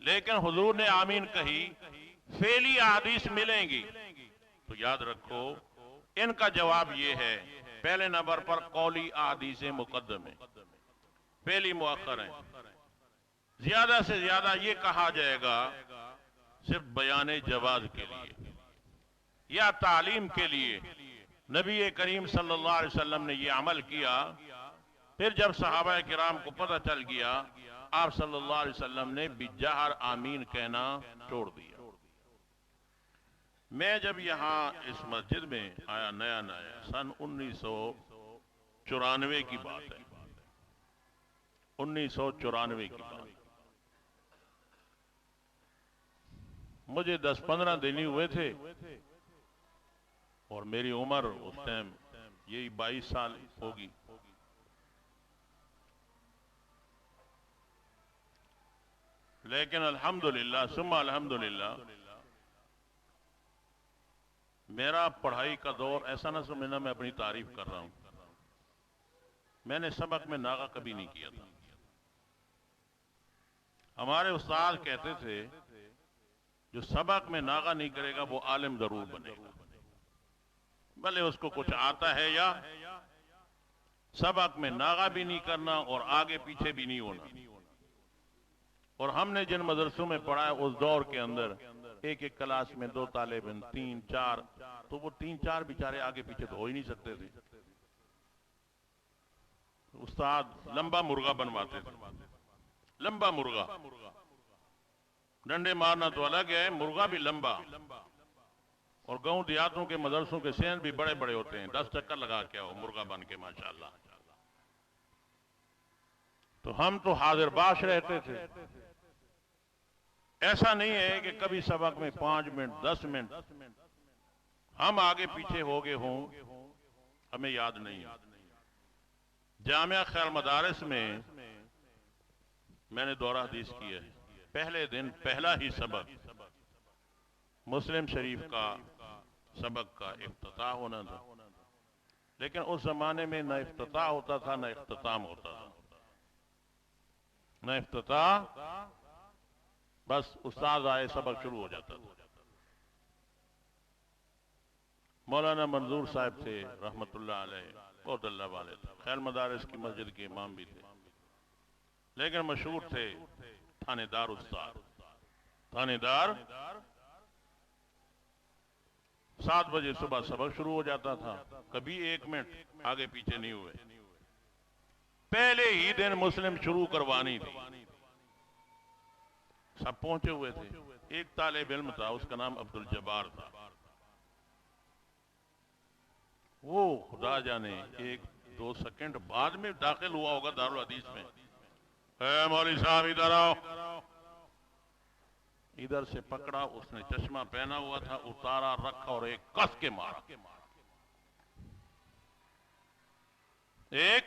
لیکن حضور نے آمین کہی، فعلی احادیث ملیں گی تو یاد رکھو ان کا جواب یہ ہے، پہلے نمبر پر قولی احادیث مقدم ہے، فعلی مؤخر ہیں۔ زیادہ سے زیادہ یہ کہا جائے گا صرف بیان جواز کے لیے یا تعلیم کے لیے نبی کریم صلی اللہ علیہ وسلم نے یہ عمل کیا۔ پھر جب صحابہ کرام کو پتہ چل گیا، آپ صلی اللہ علیہ وسلم نے بجہر آمین کہنا چھوڑ دیا۔ میں جب یہاں اس مسجد میں آیا نیا سن 1994 کی بات ہے، 1994 کی بات، مجھے 10-15 دن ہی ہوئے تھے اور میری عمر اس ٹائم یہی 22 سال ہوگی۔ لیکن الحمدللہ ثم الحمدللہ میرا پڑھائی کا دور ایسا نہ سمجھنا میں اپنی تعریف کر رہا ہوں، میں نے سبق میں ناغہ کبھی نہیں کیا تھا۔ ہمارے استاد کہتے تھے جو سبق میں ناغہ نہیں کرے گا وہ عالم ضرور بنے گا، بھلے اس کو کچھ آتا ہے یا سبق میں ناغہ بھی نہیں کرنا اور آگے پیچھے بھی نہیں ہونا۔ اور ہم نے جن مدرسوں میں پڑھا ہے اس دور کے اندر ایک کلاس میں 2 طالب علم، 3-4، تو وہ 3-4 بیچارے آگے پیچھے تو ہو ہی نہیں سکتے تھے۔ استاد لمبا مرغا بنواتے تھے، لمبا مرغا، ڈنڈے مارنا تو الگ ہے، مرغا بھی لمبا۔ اور گاؤں دیہاتوں کے مدرسوں کے سین بھی بڑے بڑے ہوتے ہیں، 10 چکر لگا کے آؤ مرغا بن کے ماشاءاللہ۔ تو ہم تو حاضر باش رہتے تھے، ایسا نہیں ہے کہ کبھی سبق میں 5 منٹ 10 منٹ ہم آگے پیچھے ہو گئے ہوں، ہمیں یاد نہیں۔ جامعہ خیر مدارس میں نے دورہ حدیث کی ہے، پہلے دن پہلا ہی سبق مسلم شریف کا سبق کا افتتاح ہونا تھا، لیکن اس زمانے میں نہ افتتاح ہوتا تھا نہ اختتام ہوتا تھا، نہ افتتاح، بس استاد آئے سبق شروع ہو جاتا تھا۔ مولانا منظور صاحب تھے رحمت اللہ علیہ، بہت اللہ والے تھے، خیر مدارس کی مسجد کے امام بھی تھے، لیکن مشہور تھے تھانے دار استاد۔ تھانے دار 7 بجے صبح سبق شروع ہو جاتا تھا، کبھی 1 منٹ آگے پیچھے نہیں ہوئے۔ پہلے ہی دن مسلم شروع کروانی تھی، سب پہنچے ہوئے تھے۔ ایک طالب علم تھا، اس کا نام عبدالجبار تھا، وہ خدا جانے 1-2 سیکنڈ بعد میں داخل ہوا ہوگا دارالحدیث میں۔ اے مولوی صاحب ادھر آؤ، ادھر سے پکڑا، اس نے چشمہ پہنا ہوا تھا، اتارا رکھا اور ایک کس کے مارا، ایک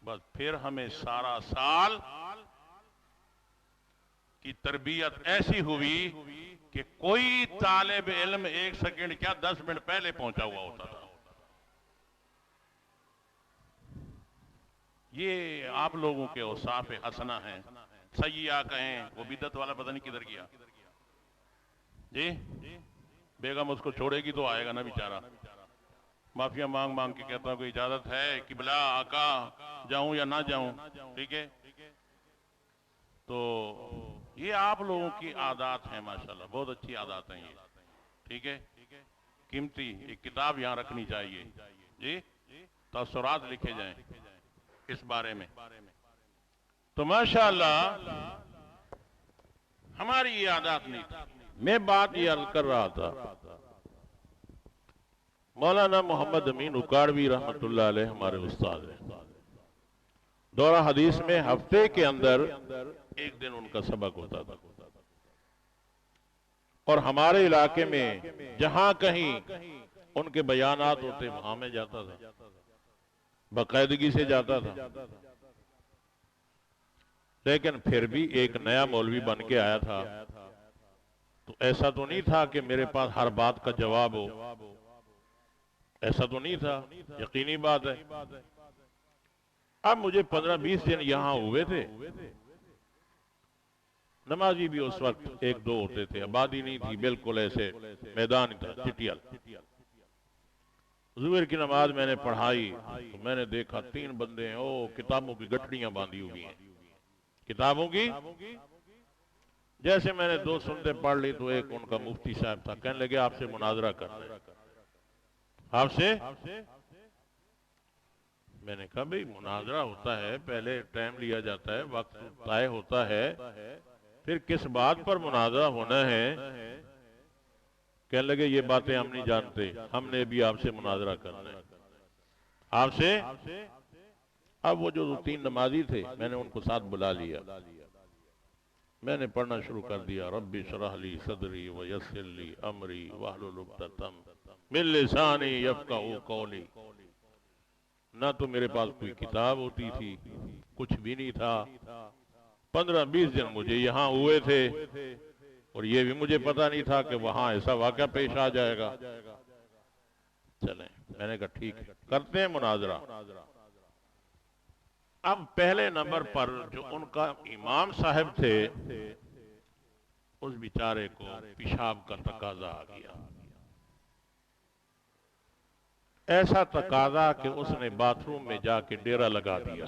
بس۔ پھر ہمیں سارا سال کی تربیت ایسی ہوئی کہ کوئی طالب علم 1 سیکنڈ کیا 10 منٹ پہلے پہنچا ہوا ہوتا تھا۔ یہ آپ لوگوں کے اوصاف حسنہ ہیں، سیئہ کہیں، وہ بدعت والا پتہ نہیں کدھر گیا جی۔ بیگم اس کو چھوڑے گی تو آئے گا نا بیچارہ، معافیا مانگ مانگ کے کہتا ہوں کوئی اجازت ہے قبلہ آقا جاؤں یا نہ جاؤں، ٹھیک ہے۔ تو یہ آپ لوگوں کی عادات ہیں ماشاءاللہ، بہت اچھی عادات ہیں یہ، ٹھیک ہے۔ قیمتی ایک کتاب یہاں رکھنی چاہیے جی، تاثرات لکھے جائیں اس بارے میں۔ تو ماشاءاللہ ہماری یہ عادات نہیں تھی۔ میں بات یہ عرض کر رہا تھا، مولانا محمد امین اکاڑوی رحمت اللہ علیہ ہمارے استاد ہیں، دورہ حدیث میں ہفتے کے اندر 1 دن ان کا سبق ہوتا تھا، اور ہمارے علاقے میں جہاں کہیں ان کے بیانات ہوتے وہاں میں جاتا تھا، باقاعدگی سے جاتا تھا۔ لیکن پھر بھی ایک نیا مولوی بن کے آیا تھا، تو ایسا تو نہیں تھا کہ میرے پاس ہر بات کا جواب ہو، ایسا تو نہیں تھا، یقینی بات ہے۔ اب مجھے 15-20 دن یہاں ہوئے تھے، نمازی بھی اس وقت ایک دو ہوتے تھے، آبادی نہیں تھی، بالکل ایسے میدان تھا چٹیل۔ ظہر کی نماز میں نے پڑھائی تو میں نے دیکھا 3 بندے ہیں، کتابوں کی گٹھڑیاں باندھی ہوئی ہیں، کتابوں کی۔ جیسے میں نے 2 سنتیں پڑھ لی تو ایک ان کا مفتی صاحب تھا، کہنے لگے آپ سے مناظرہ کرنا ہے۔ آپ سے؟ میں نے کہا بھئی مناظرہ ہوتا ہے، پہلے ٹائم لیا جاتا ہے، وقت طے ہوتا ہے، پھر کس بات پر مناظرہ ہونا ہے؟ کہنے لگے یہ باتیں ہم نہیں جانتے، ہم نے بھی آپ سے مناظرہ کرنا ہے۔ آپ سے؟ اب وہ جو 3 نمازی تھے میں نے ان کو ساتھ بلا لیا، میں نے پڑھنا شروع کر دیا، رب اشرح لی صدری ویسر لی امری واحلل عقدۃ من لسانی یفقہوا قولی۔ نہ تو میرے پاس کوئی کتاب ہوتی تھی، کچھ بھی نہیں تھا۔ 15-20 دن مجھے یہاں ہوئے تھے اور یہ بھی مجھے پتا نہیں تھا کہ وہاں ایسا واقعہ پیش آ جائے گا۔ چلیں، میں نے کہا ٹھیک ہے، کرتے ہیں مناظرہ۔ اب پہلے نمبر پر جو ان کا امام صاحب تھے، اس بیچارے کو پیشاب کا تقاضا آ گیا، ایسا تقاضا کہ اس نے باتھ روم میں جا کے ڈیرا لگا دیا۔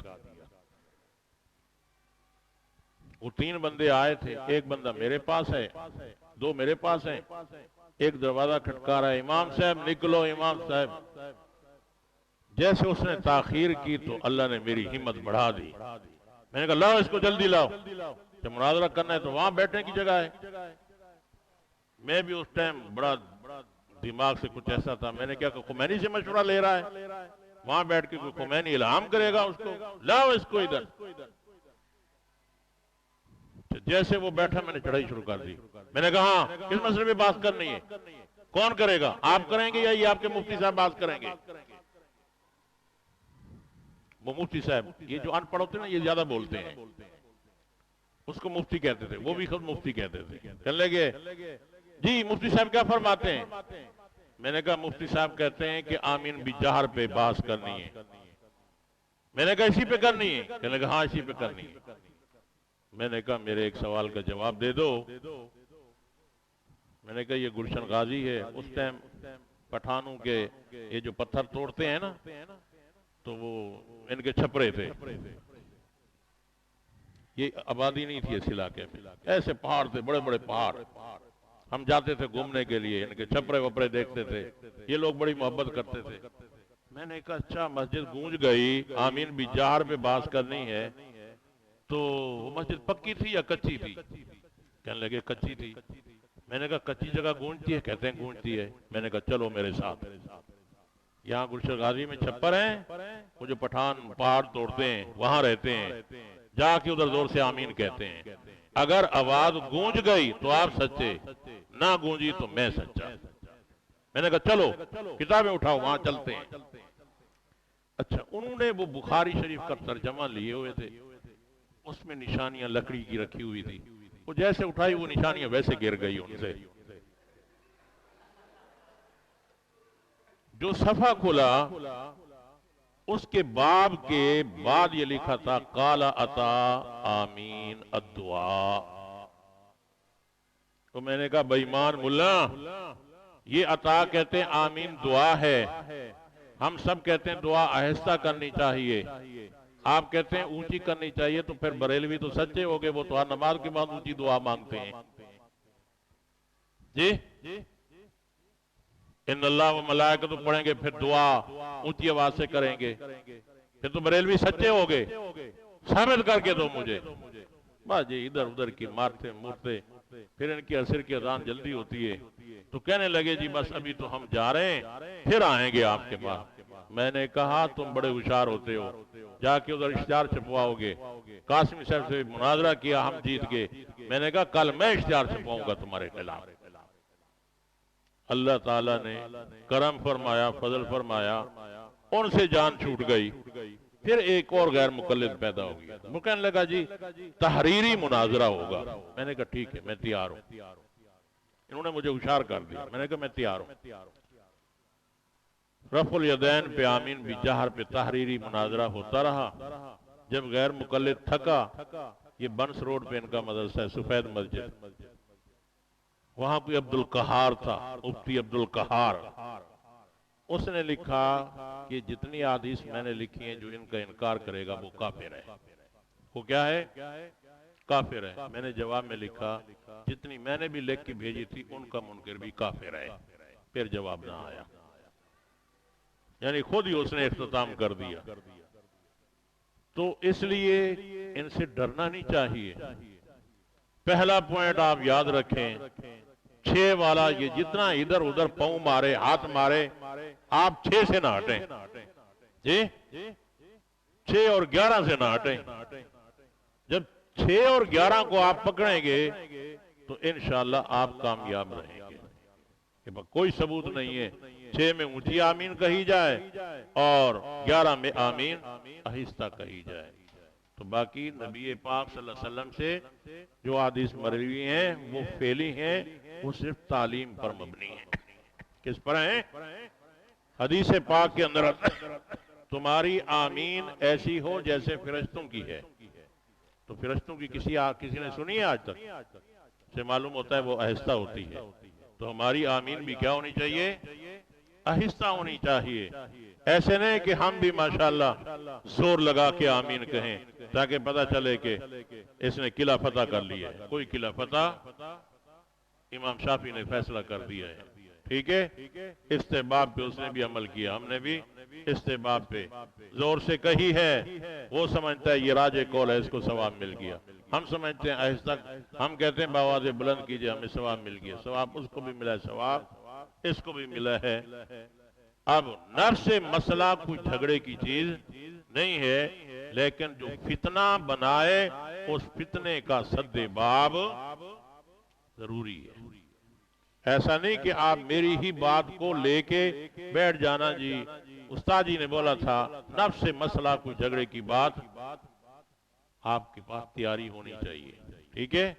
وہ 3 بندے آئے تھے، ایک بندہ میرے پاس ہے، 2 میرے پاس ہیں، ایک دروازہ کھٹکا رہا ہے، امام صاحب نکلو، امام صاحب۔ جیسے اس نے تاخیر کی تو اللہ نے میری ہمت بڑھا دی۔ میں نے کہا لاؤ اس کو جلدی لاؤ، جب مناظرہ کرنا ہے تو وہاں بیٹھنے کی جگہ ہے۔ میں بھی اس ٹائم بڑا دماغ سے کچھ ایسا تھا، میں نے کیا کہ خمینی سے مشورہ لے رہا ہے، وہاں بیٹھ کے کوئی خمینی الہام کرے گا اس کو، لاؤ اس کو ادھر۔ جیسے وہ بیٹھا میں نے چڑھائی شروع کر دی۔ میں نے کہا ہاں کس مسئلے پہ بات کرنی ہے؟ کون کرے گا؟ آپ کریں گے یا یہ آپ کے مفتی صاحب بات کریں گے؟ وہ مفتی صاحب، یہ جو ان پڑھ ہوتے ہیں نا یہ زیادہ بولتے ہیں، اس کو مفتی کہتے تھے، وہ بھی خود مفتی کہتے تھے۔ کہنے لگے جی مفتی صاحب کیا فرماتے ہیں؟ میں نے کہا مفتی صاحب کہتے ہیں کہ آمین بالجہر پہ بحث کرنی ہے۔ میں نے کہا اسی پہ کرنی ہے؟ کہنے لگا ہاں اسی پہ کرنی ہے۔ میں نے کہا میرے ایک سوال کا جواب دے دو۔ میں نے کہا یہ گلشن غازی ہے، اس ٹائم پٹھانوں کے یہ جو پتھر توڑتے ہیں نا تو وہ ان کے چھپرے تھے، یہ آبادی نہیں تھی اس علاقے میں، ایسے پہاڑ تھے، بڑے بڑے پہاڑ، ہم جاتے تھے گھومنے کے لیے، ان کے چھپرے وپرے دیکھتے تھے، یہ لوگ بڑی محبت کرتے تھے۔ میں نے کہا اچھا مسجد گونج گئی، آمین بالجہر پہ بحث کرنی ہے، تو وہ مسجد پکی تھی یا کچی تھی؟ کہنے لگے کچی تھی۔ میں نے کہا کچی جگہ گونجتی ہے؟ کہتے ہیں گونجتی ہے۔ میں نے کہا چلو میرے ساتھ، یہاں گلشن غازی میں چھپر ہیں، وہ جو پٹھان پہاڑ توڑتے ہیں وہاں رہتے ہیں، جا کے ادھر زور سے آمین کہتے ہیں، اگر آواز گونج گئی تو آپ سچے، نہ گونجی تو میں سچا۔ میں نے کہا چلو کتابیں اٹھاؤ وہاں چلتے ہیں۔ اچھا انہوں نے وہ بخاری شریف کا ترجمہ لیے ہوئے تھے، اس میں نشانیاں لکڑی کی رکھی ہوئی تھی، وہ جیسے اٹھائی وہ نشانیاں ویسے گر گئی ان سے۔ جو صفحہ کھلا اس کے باب کے بعد یہ لکھا تھا قال عطا آمین الدعاء۔ تو میں نے کہا بے ایمان ملا، یہ عطا کہتے ہیں آمین دعا ہے، ہم سب کہتے ہیں دعا آہستہ کرنی چاہیے، آپ کہتے ہیں اونچی کرنی چاہیے، تو پھر بریلوی تو سچے ہو گئے، وہ تو ہر نماز کے بعد اونچی دعا مانگتے ہیں۔ جی ان اللہ و ملائکۃ پڑھیں گے، پھر دعا اونچی آواز سے کریں گے، پھر تو بریلوی سچے ہو گئے، ثابت کر کے دو مجھے۔ بس جی ادھر ادھر کی مارتے مورتے، پھر ان کی عصر کی اذان جلدی ہوتی ہے تو کہنے لگے جی بس ابھی تو ہم جا رہے ہیں، پھر آئیں گے آپ کے پاس۔ میں نے کہا تم بڑے ہوشیار ہوتے ہو، جا کے ادھر اشتہار چھپواؤ گے، قاسمی صاحب سے مناظرہ کیا ہم جیت گئے، میں نے کہا کل میں اشتہار چھپواؤں گا تمہارے خلاف۔ اللہ تعالیٰ نے کرم فرمایا، فضل فرمایا، ان سے جان چھوٹ گئی۔ پھر ایک اور غیر مقلد پیدا ہو گیا، وہ کہنے لگا جی تحریری مناظرہ ہوگا۔ میں نے کہا ٹھیک ہے میں تیار ہوں۔ انہوں نے مجھے ہوشیار کر دیا، میں نے کہا میں تیار ہوں۔ رفع الیدین پہ آمین بالجہر پہ تحریری مناظرہ ہوتا رہا۔ جب غیر مقلد تھکا یہ بنس روڈ پہ ان کا مدرسہ ہے، سفید مسجد، وہاں کوئی عبد القہار تھا، مفتی عبد القہار، اس نے لکھا کہ جتنی احادیث میں نے لکھی ہیں جو ان کا انکار کرے گا وہ کافر ہے۔ وہ کیا ہے؟ کافر ہے۔ میں نے جواب میں لکھا جتنی میں نے بھی لکھ کے بھیجی تھی ان کا منکر بھی کافر ہے، پھر جواب نہ آیا، یعنی خود ہی اس نے اختتام کر دیا۔ تو اس لیے ان سے ڈرنا نہیں چاہیے۔ پہلا پوائنٹ آپ یاد رکھیں، 6 والا، یہ جتنا ادھر ادھر پاؤں مارے، ہاتھ مارے، آپ 6 سے نہ ہٹیں، جی 6 اور 11 سے نہ ہٹیں۔ جب 6 اور 11 کو آپ پکڑیں گے تو انشاءاللہ آپ کامیاب رہیں گے۔ کہ کوئی ثبوت نہیں ہے 6 میں اونچی آمین کہی جائے اور 11 میں آمین آہستہ کہی جائے۔ تو باقی نبی پاک صلی اللہ علیہ وسلم سے جو حدیث مروی ہیں وہ فعلی ہیں، وہ صرف تعلیم پر مبنی ہیں۔ کس پر ہیں؟ حدیث پاک کے اندر تمہاری آمین ایسی ہو جیسے فرشتوں کی ہے۔ تو فرشتوں کی کسی نے سنی ہے آج تک؟ سے معلوم ہوتا ہے وہ آہستہ ہوتی ہے۔ تو ہماری آمین بھی کیا ہونی چاہیے؟ آہستہ ہونی چاہیے۔ ایسے نہیں کہ ہم بھی ماشاءاللہ زور لگا کے آمین کہیں تاکہ پتہ چلے کہ اس نے قلعہ فتح کر لیا ہے۔ کوئی قلعہ فتح امام شافعی نے فیصلہ کر دیا ہے، ٹھیک ہے؟ استحباب پہ اس نے بھی عمل کیا، ہم نے بھی استحباب پہ زور سے کہی ہے، وہ سمجھتا ہے یہ راجے قول ہے، اس کو ثواب مل گیا۔ ہم سمجھتے ہیں آہستہ، ہم کہتے ہیں بآواز بلند کیجئے، ہمیں ثواب مل گیا۔ ثواب اس کو بھی ملا ہے، ثواب اس کو بھی ملا ہے۔ اب نفس سے مسئلہ کوئی جھگڑے کی چیز نہیں ہے، لیکن جو فتنہ بنائے اس فتنے کا سد باب ضروری ہے۔ ایسا نہیں کہ آپ میری ہی بات کو لے کے بیٹھ جانا، جی استاد جی نے بولا تھا نفس سے مسئلہ کوئی جھگڑے کی بات، آپ کے پاس تیاری ہونی چاہیے، ٹھیک ہے؟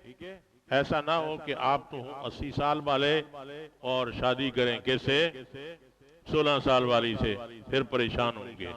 ایسا نہ ہو کہ آپ تو 80 سال والے اور شادی کریں کیسے 16 سال والی سے، پھر پریشان ہوں گے۔